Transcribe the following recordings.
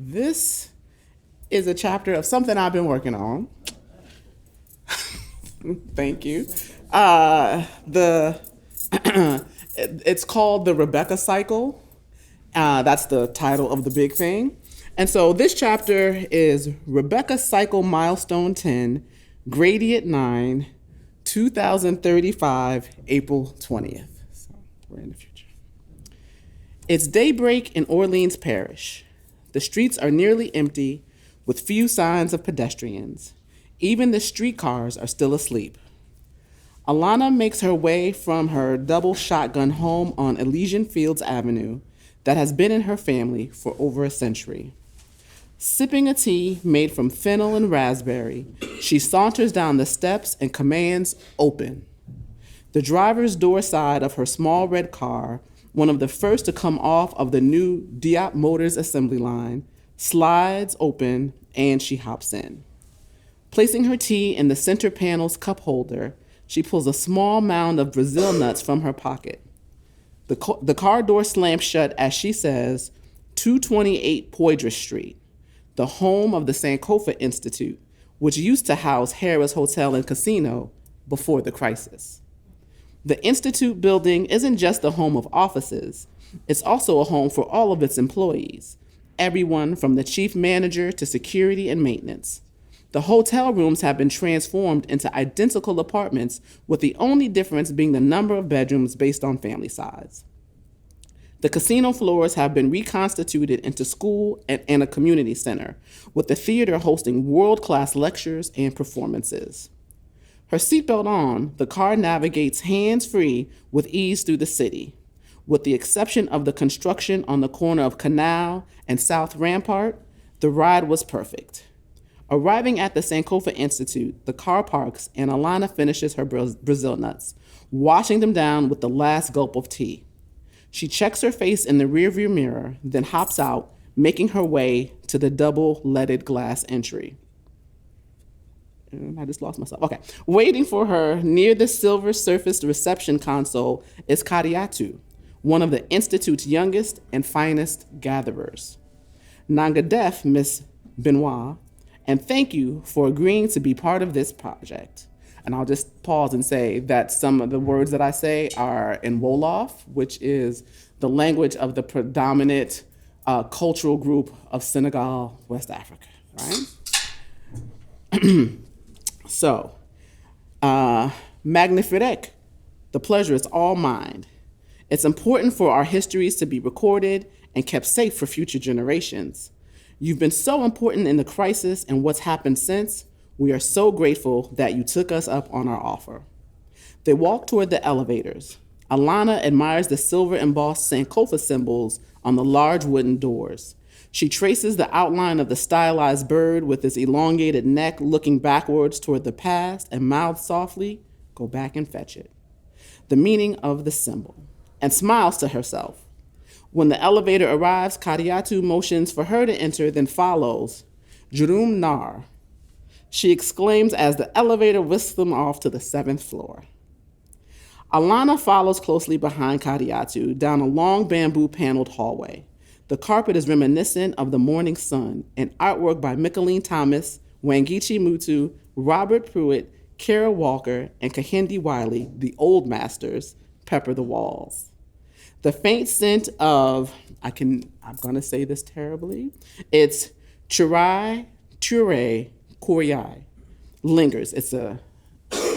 This is a chapter of something I've been working on. Thank you. The it's called the Rebecca Cycle. That's the title of the big thing. And so this chapter is Rebecca Cycle Milestone 10, Gradient 9, 2035, April 20th. So we're in the future. It's daybreak in Orleans Parish. The streets are nearly empty, with few signs of pedestrians. Even the streetcars are still asleep. Alana makes her way from her double shotgun home on Elysian Fields Avenue that has been in her family for over a century. Sipping a tea made from fennel and raspberry, she saunters down the steps and commands, "Open." The driver's door side of her small red car, one of the first to come off of the new Diop Motors assembly line, slides open and she hops in. Placing her tea in the center panel's cup holder, she pulls a small mound of Brazil nuts from her pocket. The car door slams shut as she says, 228 Poydras Street, the home of the Sankofa Institute, which used to house Harrah's Hotel and Casino before the crisis. The Institute building isn't just the home of offices, it's also a home for all of its employees, everyone from the chief manager to security and maintenance. The hotel rooms have been transformed into identical apartments, with the only difference being the number of bedrooms based on family size. The casino floors have been reconstituted into school and a community center, with the theater hosting world-class lectures and performances. Her seatbelt on, the car navigates hands-free with ease through the city. With the exception of the construction on the corner of Canal and South Rampart, the ride was perfect. Arriving at the Sankofa Institute, the car parks and Alana finishes her Brazil nuts, washing them down with the last gulp of tea. She checks her face in the rearview mirror, then hops out, making her way to the double leaded glass entry. I just lost myself. Okay. Waiting for her near the silver-surfaced reception console is Kadiatu, one of the Institute's youngest and finest gatherers. Nangadef, Miss Benoit, and thank you for agreeing to be part of this project. And I'll just pause and say that some of the words that I say are in Wolof, which is the language of the predominant cultural group of Senegal, West Africa, right? So, Magnifique, the pleasure is all mine. It's important for our histories to be recorded and kept safe for future generations. You've been so important in the crisis and what's happened since. We are so grateful that you took us up on our offer. They walk toward the elevators. Alana admires the silver embossed Sankofa symbols on the large wooden doors. She traces the outline of the stylized bird with its elongated neck looking backwards toward the past and mouths softly, "Go back and fetch it." The meaning of the symbol, and smiles to herself. When the elevator arrives, Kadiatu motions for her to enter, then follows, "Jurum Nar." She exclaims as the elevator whisks them off to the 7th floor. Alana follows closely behind Kadiatu down a long bamboo-paneled hallway. The carpet is reminiscent of the morning sun, and artwork by Mickaleen Thomas, Wangechi Mutu, Robert Pruitt, Kara Walker, and Kehinde Wiley, the old masters, pepper the walls. The faint scent of, I'm gonna say this terribly, it's Churai Ture Koryai, lingers. It's a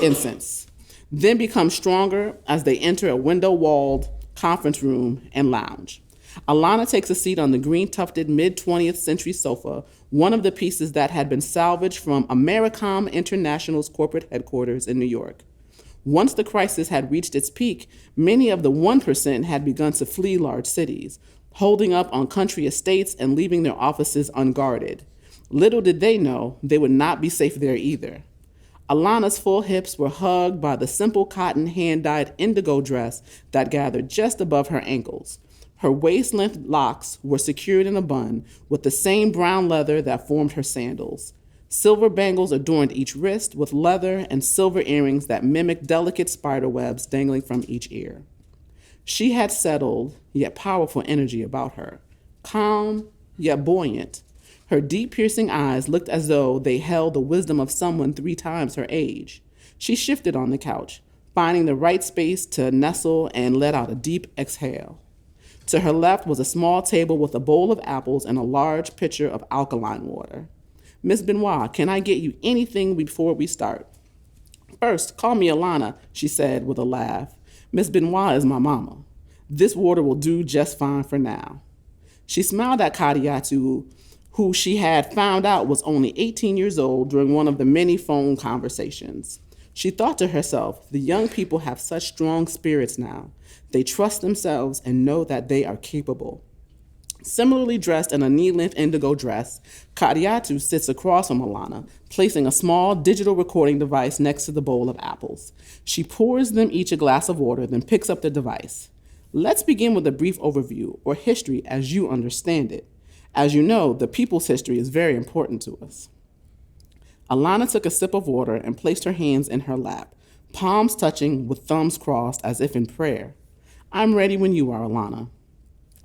incense. Then becomes stronger as they enter a window-walled conference room and lounge. Alana takes a seat on the green-tufted mid-20th century sofa, one of the pieces that had been salvaged from Americom International's corporate headquarters in New York. Once the crisis had reached its peak, many of the 1% had begun to flee large cities, holding up on country estates and leaving their offices unguarded. Little did they know they would not be safe there either. Alana's full hips were hugged by the simple cotton hand-dyed indigo dress that gathered just above her ankles. Her waist-length locks were secured in a bun with the same brown leather that formed her sandals. Silver bangles adorned each wrist with leather and silver earrings that mimicked delicate spider webs dangling from each ear. She had settled, yet powerful energy about her, calm, yet buoyant, Her deep, piercing eyes looked as though they held the wisdom of someone 3 times her age. She shifted on the couch, finding the right space to nestle and let out a deep exhale. To her left was a small table with a bowl of apples and a large pitcher of alkaline water. Miss Benoit, can I get you anything before we start? First, call me Alana, she said with a laugh. Miss Benoit is my mama. This water will do just fine for now. She smiled at Kadiatu, who she had found out was only 18 years old during one of the many phone conversations. She thought to herself, the young people have such strong spirits now. They trust themselves and know that they are capable. Similarly dressed in a knee-length indigo dress, Kadiatu sits across from Alana, placing a small digital recording device next to the bowl of apples. She pours them each a glass of water, then picks up the device. Let's begin with a brief overview, or history as you understand it. As you know, the people's history is very important to us. Alana took a sip of water and placed her hands in her lap, palms touching with thumbs crossed as if in prayer. I'm ready when you are, Alana.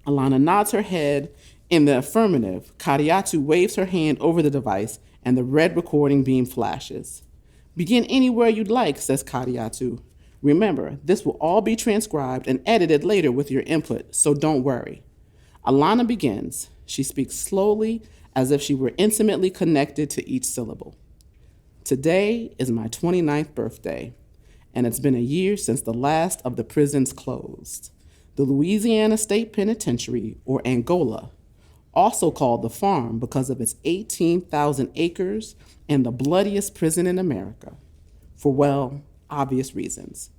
Alana nods her head in the affirmative. Kadiatu waves her hand over the device, and the red recording beam flashes. Begin anywhere you'd like, says Kadiatu. Remember, this will all be transcribed and edited later with your input, so don't worry. Alana begins. She speaks slowly, as if she were intimately connected to each syllable. Today is my 29th birthday, and it's been a year since the last of the prisons closed. The Louisiana State Penitentiary, or Angola, also called the Farm because of its 18,000 acres and the bloodiest prison in America, for, well, obvious reasons.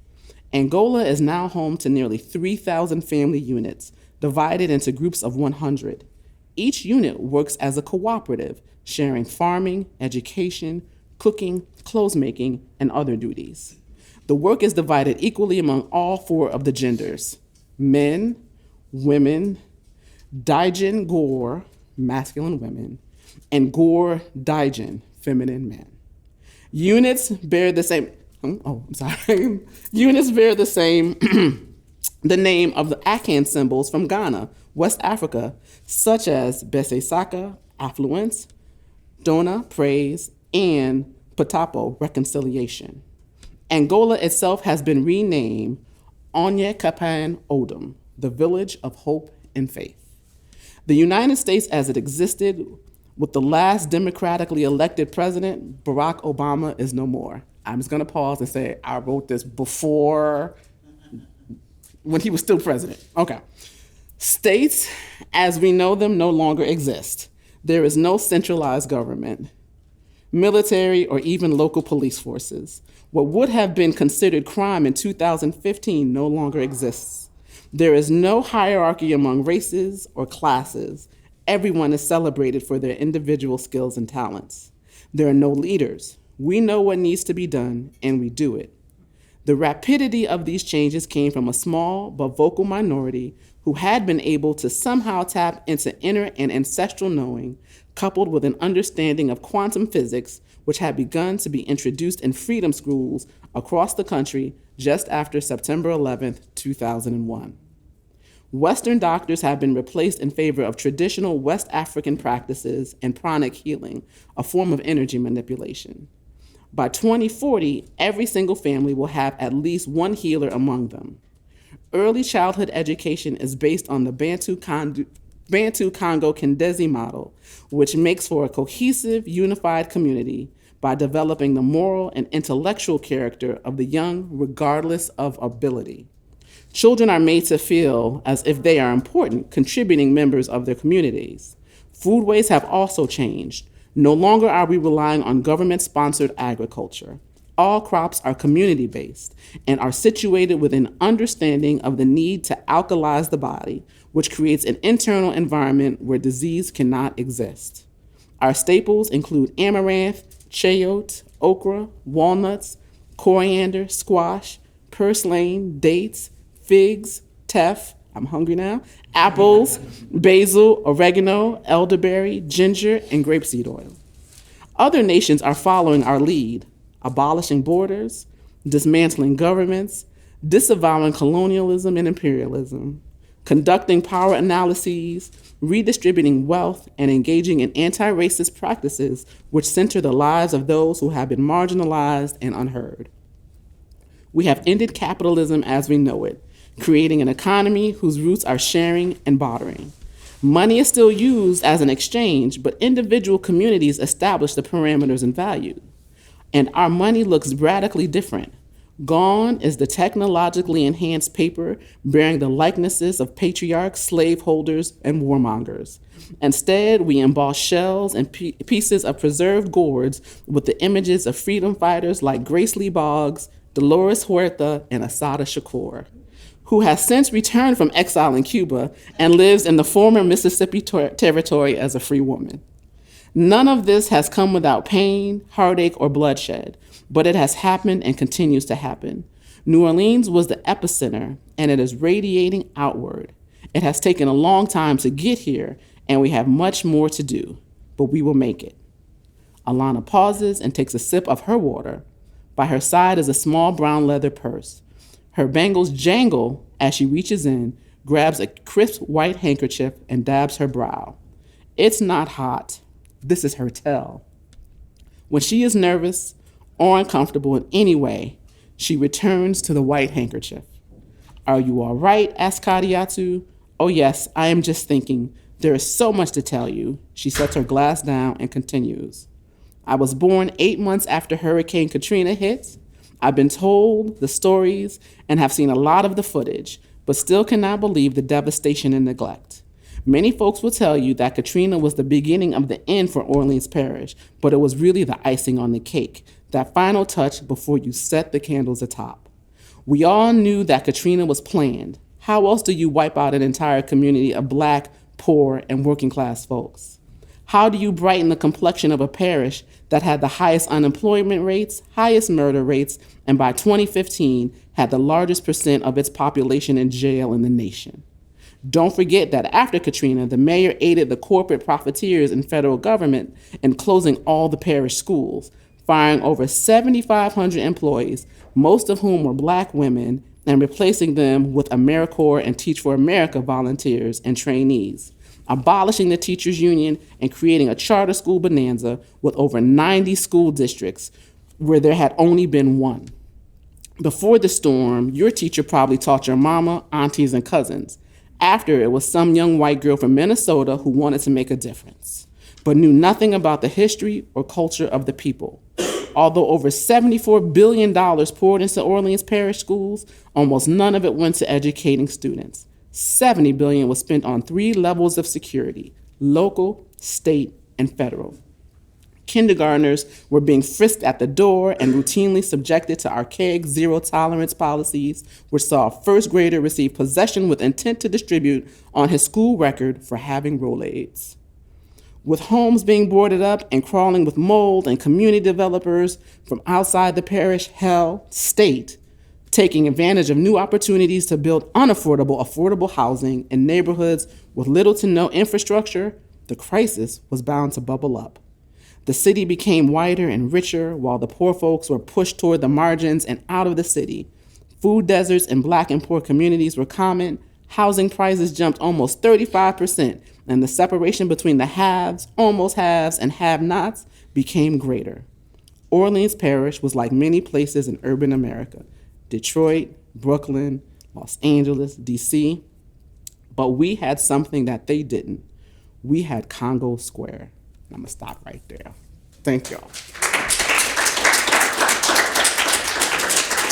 Angola is now home to nearly 3,000 family units, divided into groups of 100. Each unit works as a cooperative, sharing farming, education, cooking, clothes making, and other duties. The work is divided equally among all 4 of the genders: men, women, Daijin Gore, masculine women, and Gore Daijin, feminine men. Units bear the same, Units bear the same, the name of the Akan symbols from Ghana, West Africa, such as Bese Saka, affluence, Dona, praise, and Patapo, reconciliation. Angola itself has been renamed Onye Kapan Odom, the village of hope and faith. The United States as it existed with the last democratically elected president, Barack Obama, is no more. I'm just gonna pause and say, I wrote this before, when he was still president. Okay. States, as we know them, no longer exist. There is no centralized government, military, or even local police forces. What would have been considered crime in 2015 no longer exists. There is no hierarchy among races or classes. Everyone is celebrated for their individual skills and talents. There are no leaders. We know what needs to be done, and we do it. The rapidity of these changes came from a small but vocal minority who had been able to somehow tap into inner and ancestral knowing, coupled with an understanding of quantum physics, which had begun to be introduced in freedom schools across the country just after September 11th, 2001. Western doctors have been replaced in favor of traditional West African practices and pranic healing, a form of energy manipulation. By 2040, every single family will have at least one healer among them. Early childhood education is based on the Bantu Congo Kendezi model, which makes for a cohesive, unified community by developing the moral and intellectual character of the young regardless of ability. Children are made to feel as if they are important, contributing members of their communities. Foodways have also changed. No longer are we relying on government-sponsored agriculture. All crops are community-based and are situated with an understanding of the need to alkalize the body, which creates an internal environment where disease cannot exist. Our staples include amaranth, chayote, okra, walnuts, coriander, squash, purslane, dates, figs, teff, I'm hungry now, apples, basil, oregano, elderberry, ginger, and grapeseed oil. Other nations are following our lead, abolishing borders, dismantling governments, disavowing colonialism and imperialism, conducting power analyses, redistributing wealth, and engaging in anti-racist practices which center the lives of those who have been marginalized and unheard. We have ended capitalism as we know it, creating an economy whose roots are sharing and bartering. Money is still used as an exchange, but individual communities establish the parameters and value. And our money looks radically different. Gone is the technologically enhanced paper bearing the likenesses of patriarchs, slaveholders, and warmongers. Instead, we emboss shells and pieces of preserved gourds with the images of freedom fighters like Grace Lee Boggs, Dolores Huerta, and Assata Shakur, who has since returned from exile in Cuba and lives in the former Mississippi territory as a free woman. None of this has come without pain, heartache, or bloodshed, but it has happened and continues to happen. New Orleans was the epicenter, and it is radiating outward. It has taken a long time to get here, and we have much more to do, but we will make it. Alana pauses and takes a sip of her water. By her side is a small brown leather purse. Her bangles jangle as she reaches in, grabs a crisp white handkerchief, and dabs her brow. It's not hot. This is her tell. When she is nervous or uncomfortable in any way, she returns to the white handkerchief. Are you all right? Asks Kadiatu. Oh yes, I am just thinking. There is so much to tell you. She sets her glass down and continues. I was born 8 months after Hurricane Katrina hit. I've been told the stories and have seen a lot of the footage, but still cannot believe the devastation and neglect. Many folks will tell you that Katrina was the beginning of the end for Orleans Parish, but it was really the icing on the cake, that final touch before you set the candles atop. We all knew that Katrina was planned. How else do you wipe out an entire community of Black, poor, and working class folks? How do you brighten the complexion of a parish that had the highest unemployment rates, highest murder rates, and by 2015 had the largest percent of its population in jail in the nation? Don't forget that after Katrina, the mayor aided the corporate profiteers in federal government in closing all the parish schools, firing over 7,500 employees, most of whom were Black women, and replacing them with AmeriCorps and Teach for America volunteers and trainees, abolishing the teachers union and creating a charter school bonanza with over 90 school districts where there had only been one. Before the storm, your teacher probably taught your mama, aunties, and cousins. After, it was some young white girl from Minnesota who wanted to make a difference, but knew nothing about the history or culture of the people. Although over $74 billion poured into Orleans Parish schools, almost none of it went to educating students. $70 billion was spent on 3 levels of security: local, state, and federal. Kindergartners were being frisked at the door and routinely subjected to archaic zero-tolerance policies, which saw a first grader receive possession with intent to distribute on his school record for having Rolaids. With homes being boarded up and crawling with mold and community developers from outside the parish, state, taking advantage of new opportunities to build affordable housing in neighborhoods with little to no infrastructure, the crisis was bound to bubble up. The city became whiter and richer while the poor folks were pushed toward the margins and out of the city. Food deserts in Black and poor communities were common. Housing prices jumped almost 35%, and the separation between the haves, almost haves, and have-nots became greater. Orleans Parish was like many places in urban America: Detroit, Brooklyn, Los Angeles, DC. But we had something that they didn't. We had Congo Square. I'm gonna stop right there. Thank y'all.